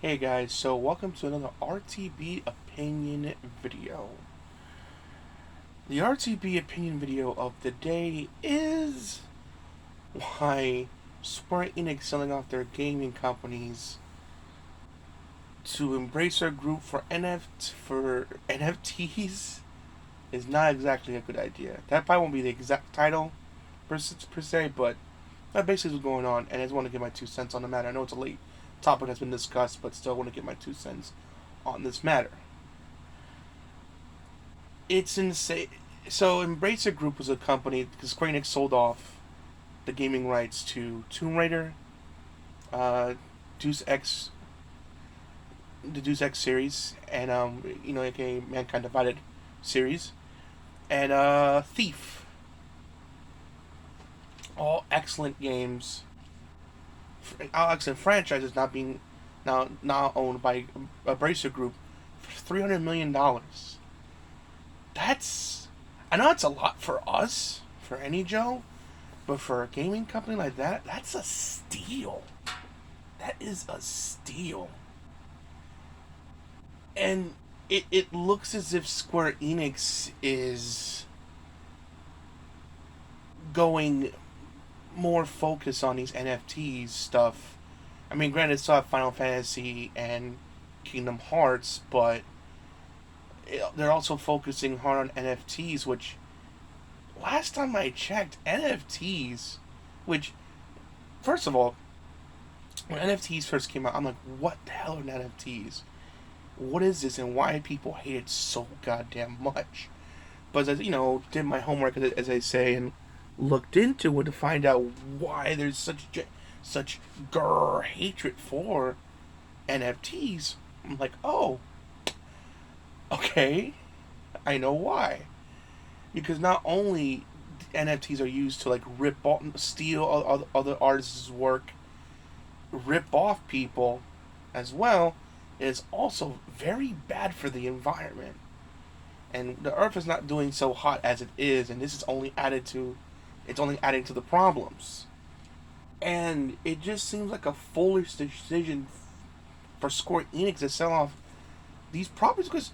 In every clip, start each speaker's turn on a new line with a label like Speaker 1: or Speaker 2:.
Speaker 1: Hey guys, so welcome to another RTB opinion video. The RTB opinion video of the day is why Square Enix selling off their gaming companies to embrace their group for NFTs is not exactly a good idea. That probably won't be the exact title per se, but that basically is what's going on, and I just want to get my 2 cents on the matter. I know it's a late topic that's been discussed, but still want to get my 2 cents on this matter. It's insane. So, Embracer Group was a company because Square Enix sold off the gaming rights to Tomb Raider, uh, Deus Ex, the Deus Ex series, and like a Mankind Divided series, and Thief. All excellent games, all excellent franchises. Not being now owned by Embracer Group for $300 million. That's, I know it's a lot for us, for any Joe, but for a gaming company like that, that's a steal. That is a steal. And it looks as if Square Enix is going more focus on these NFTs stuff. I mean, granted, still have Final Fantasy and Kingdom Hearts, but they're also focusing hard on NFTs, which last time I checked, NFTs, which, first of all, when NFTs first came out, I'm like, what the hell are NFTs? What is this, and why do people hate it so goddamn much? But as did my homework, as I say, and looked into it to find out why there's such hatred for NFTs. I'm like, oh, okay, I know why. Because not only NFTs are used to like rip off, steal other artists' work, rip off people as well, it's also very bad for the environment. And the earth is not doing so hot as it is, and this is only adding to the problems. And it just seems like a foolish decision for Square Enix to sell off these properties because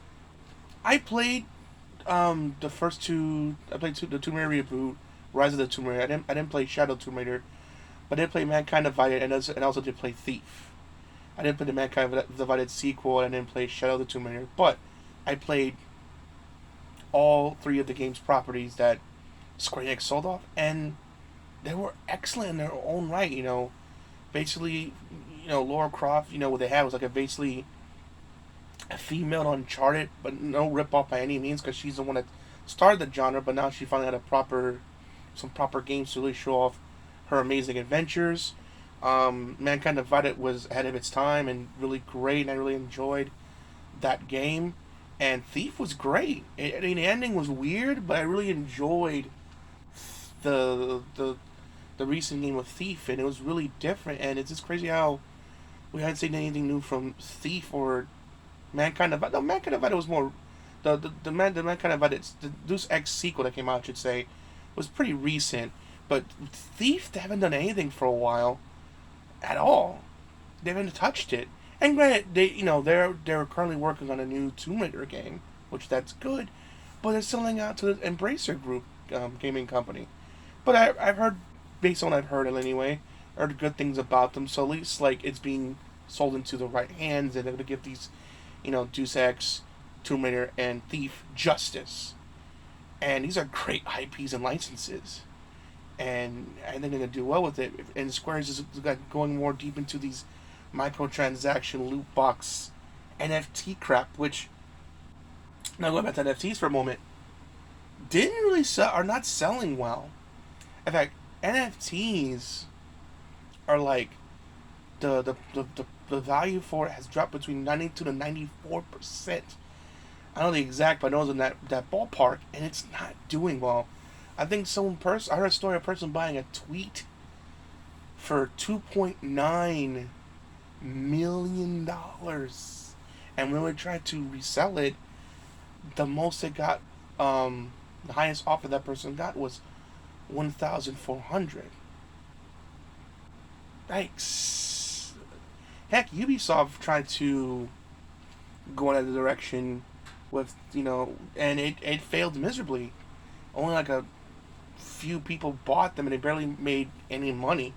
Speaker 1: I played the first two. I played the Tomb Raider reboot, Rise of the Tomb Raider. I didn't play Shadow Tomb Raider, but I did play Mankind Divided, and also did play Thief. I didn't play the Mankind Divided sequel, and I didn't play Shadow the Tomb Raider, but I played all three of the game's properties that Square Enix sold off, and they were excellent in their own right. Basically, Laura Croft. What they had was like basically a female Uncharted, but no rip off by any means, because she's the one that started the genre. But now she finally had some proper games to really show off her amazing adventures. Mankind Divided was ahead of its time and really great, and I really enjoyed that game. And Thief was great. I mean, the ending was weird, but I really enjoyed the the the recent game of Thief, and it was really different. And it's just crazy how we hadn't seen anything new from Thief or Mankind Divided. No, Mankind Divided was more the Mankind Divided, the Deus Ex sequel that came out, I should say, was pretty recent. But Thief, they haven't done anything for a while at all. They haven't touched it. And granted, they're currently working on a new Tomb Raider game, which that's good, but they're selling out to the Embracer Group gaming company. But I've heard, based on what I've heard anyway, heard good things about them. So at least like it's being sold into the right hands, and they're gonna give these, Deus Ex, Tomb Raider, and Thief justice. And these are great IPs and licenses, and I think they're gonna do well with it. And Square's is going more deep into these microtransaction loot box NFT crap, which, now going back to NFTs for a moment, didn't really sell, are not selling well. In fact, NFTs are like the value for it has dropped between 92 to 94%. I don't know the exact, but I know it's in that ballpark, and it's not doing well. I think I heard a story of a person buying a tweet for $2.9 million, and when we tried to resell it, the most it got, the highest offer that person got was 1,400. Yikes! Heck, Ubisoft tried to go in that direction with, and it failed miserably. Only like a few people bought them, and they barely made any money.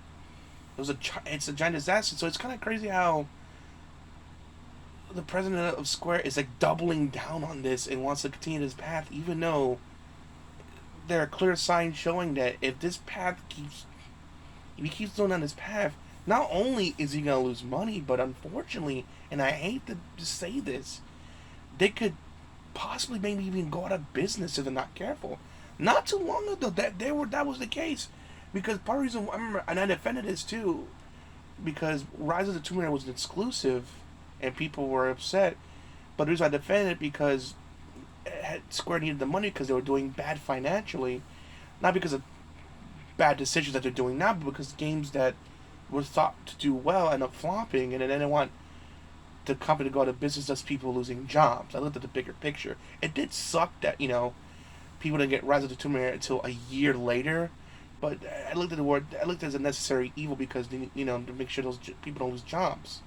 Speaker 1: It's a giant disaster. So it's kind of crazy how the president of Square is like doubling down on this and wants to continue this path, even though there are clear signs showing that if he keeps going on this path, not only is he gonna lose money, but unfortunately, and I hate to say this, they could possibly maybe even go out of business if they're not careful. Not too long ago, that was the case, because part of the reason I remember, and I defended this too, because Rise of the Tomb Raider was an exclusive, and people were upset. But the reason I defended it because Square needed the money because they were doing bad financially, not because of bad decisions that they're doing now, but because games that were thought to do well end up flopping, and then they want the company to go out of business, thus people losing jobs. I looked at the bigger picture. It did suck that people didn't get Rise of the Tomb Raider until a year later, but I looked at it as a necessary evil because to make sure those people don't lose jobs.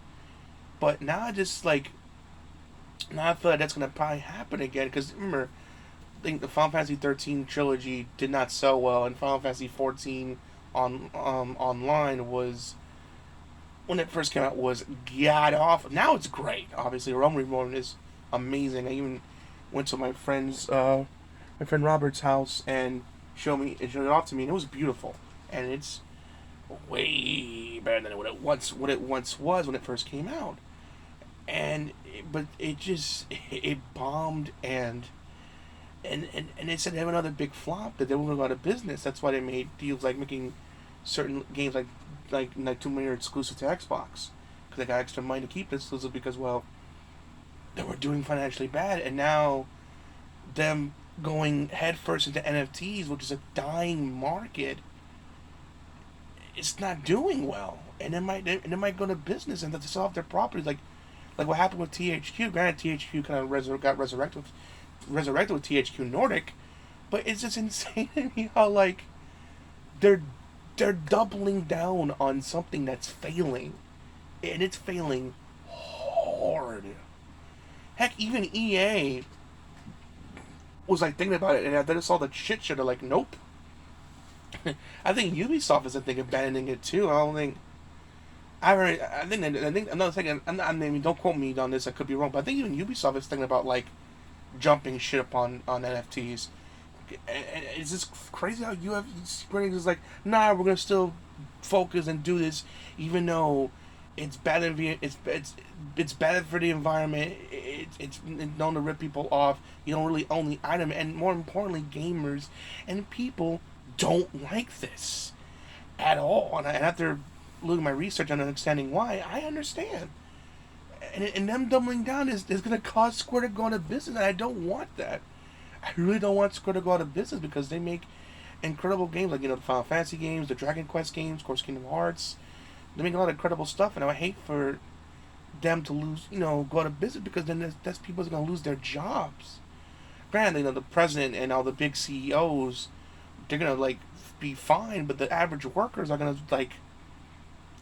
Speaker 1: But now now I feel like that's gonna probably happen again because remember, I think the Final Fantasy 13 trilogy did not sell well, and Final Fantasy 14 online was when it first came out was god awful. Now it's great. Obviously, Realm Reborn is amazing. I even went to my friend Robert's house and showed it off to me, and it was beautiful. And it's way better than what it once was when it first came out. But it bombed and they said they have another big flop that they were going to go out of business. That's why they made deals like making certain games like Tomb Raider exclusive to Xbox because they got extra money to keep it exclusive because they were doing financially bad, and now them going headfirst into NFTs, which is a dying market, it's not doing well, and it might go to business and to sell off their properties like what happened with THQ. Granted, THQ kind of got resurrected with THQ Nordic, but it's just insane to me how they're doubling down on something that's failing, and it's failing hard. Heck, even EA was thinking about it, and after they saw the shit show, they're like, nope. I think Ubisoft is thinking of abandoning it too. I don't think. I think another thing. I mean, don't quote me on this. I could be wrong, but I think even Ubisoft is thinking about jumping shit upon on NFTs. And it's just crazy how you have Square Enix is like, nah, we're gonna still focus and do this, even though it's bad. It's bad for the environment. It's known to rip people off. You don't really own the item, and more importantly, gamers and people don't like this at all. And after looking at my research and understanding why, I understand. And them doubling down is going to cause Square to go out of business, and I don't want that. I really don't want Square to go out of business because they make incredible games like the Final Fantasy games, the Dragon Quest games, of course Kingdom Hearts. They make a lot of incredible stuff, and I hate for them to lose, go out of business because then that's people are going to lose their jobs. Granted, the president and all the big CEOs, they're going to be fine, but the average workers are going to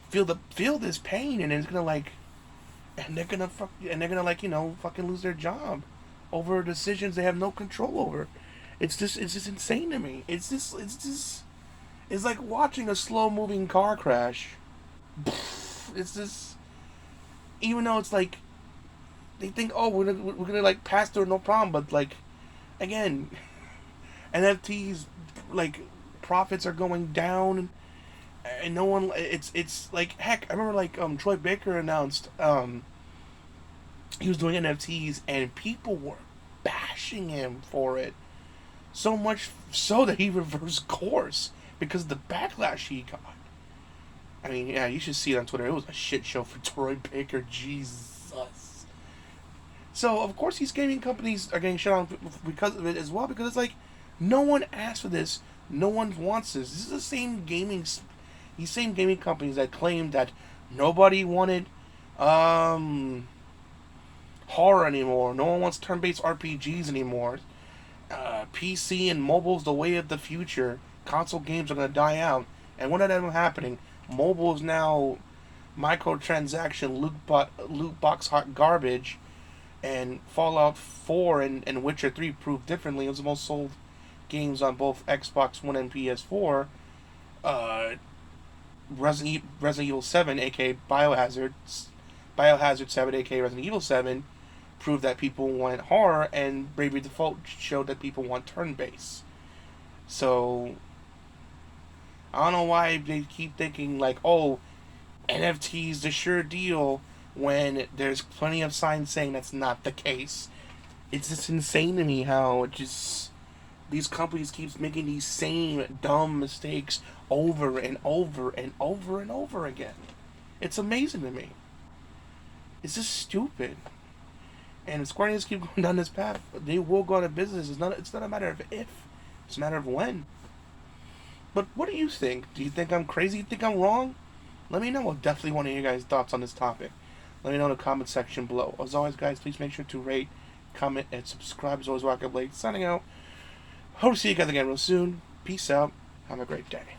Speaker 1: feel this pain, and it's going to and they're gonna fucking lose their job over decisions they have no control over. It's just insane to me. It's like watching a slow moving car crash. It's just, even though it's they think, oh, we're gonna pass through no problem, but again, NFTs profits are going down. And no one, it's heck, I remember Troy Baker announced he was doing NFTs and people were bashing him for it, so much so that he reversed course because of the backlash he got. I mean, yeah, you should see it on Twitter. It was a shit show for Troy Baker. Jesus. So of course these gaming companies are getting shut on because of it as well, because it's no one asked for this, no one wants this. This is the same these same gaming companies that claimed that nobody wanted horror anymore. No one wants turn-based RPGs anymore. PC and mobile's the way of the future. Console games are going to die out. And what ended up happening? Mobile is now microtransaction loot box hot garbage, and Fallout 4 and Witcher 3 proved differently. It was the most sold games on both Xbox One and PS4. Uh, Resident Evil 7, aka Biohazard 7, aka Resident Evil 7, proved that people want horror, and Bravely Default showed that people want turn-based. So I don't know why they keep thinking like, oh, NFTs the sure deal when there's plenty of signs saying that's not the case. It's just insane to me how just these companies keeps making these same dumb mistakes over and over and over and over again. It's amazing to me. It's just stupid. And if Square Enix keep going down this path, they will go out of business. It's not a matter of if, it's a matter of when. But what do you think? Do you think I'm crazy? You think I'm wrong? Let me know. I definitely want to hear your guys' thoughts on this topic. Let me know in the comment section below. As always, guys, please make sure to rate, comment, and subscribe. As always, Rockingtheblade signing out. Hope to see you guys again real soon. Peace out. Have a great day.